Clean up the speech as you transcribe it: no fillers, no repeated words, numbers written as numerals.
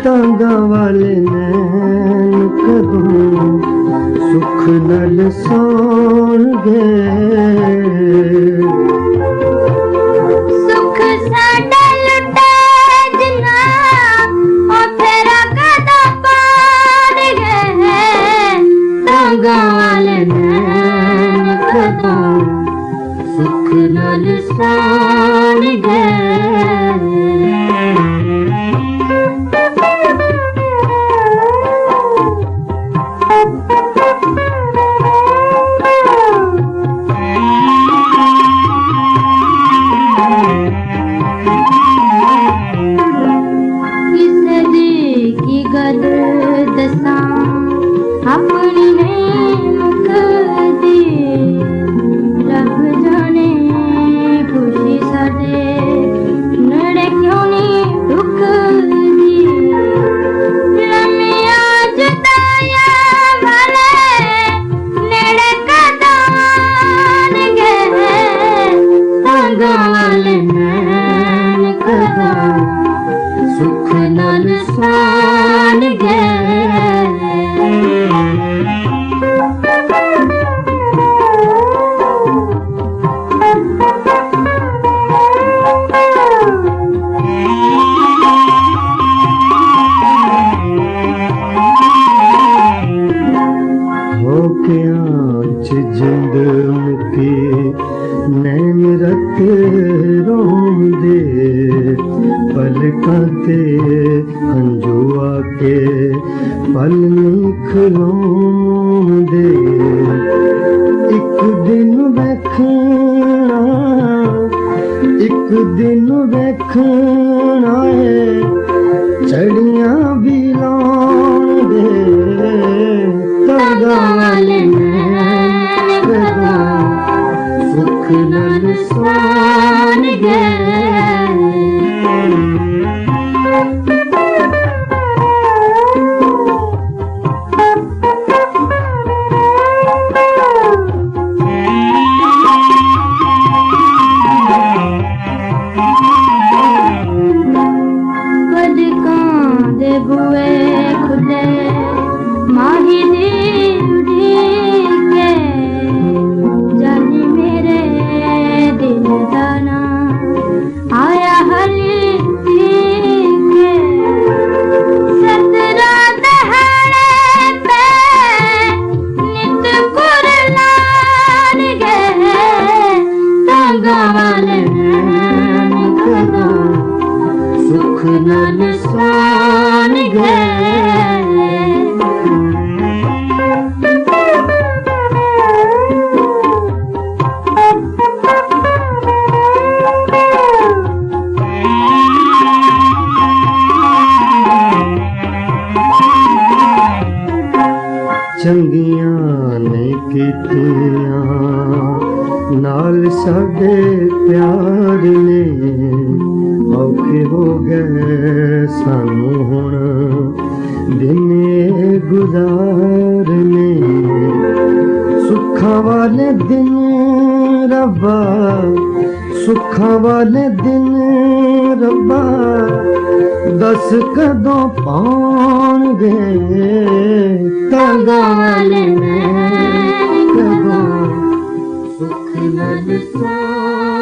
तांगा वाले नैन कदों सुख नल सौणगे। सुख साडा लुटे जिन्ना ओ फेरा कदों पाणगे। तांगा वाले नैन कदों सुख नल सौणगे। अपनी नहीं मुकदी रब जाने खुशी साडे नड़े क्यों नहीं रुकदी। लम्मिया जुदाइया वाले नेड़े कदों आणगे। तांगा वाले नैन कदों सुख नाल सौणगे। जिंद मुकी नैन रत रोंदे पलकां ते हंजू आके पल नहीं खलोंदे। एक दिन वेखना है चड़ियां भी लाउणगे। तांगा वाले सुख नल सौणगे। बदकां दे बुए खुले माही दी उड़ीके। जानी मेरे दिल दाना आया हली के। सतरा दहाड़े पे नित कुरलाणगे। तांगा वाले नैन कदों सुख नाल सौणगे। चंगियां ने कीतियां नाल साडे प्यार ने। औखे हो गए सानू हुण दिन गुजारने। सुखां वाले दिन रब्बा सुखां वाले दिन रब्बा दस कदों पाउणगे। तांगा वाले नैन कदों सुख नल सौणगे।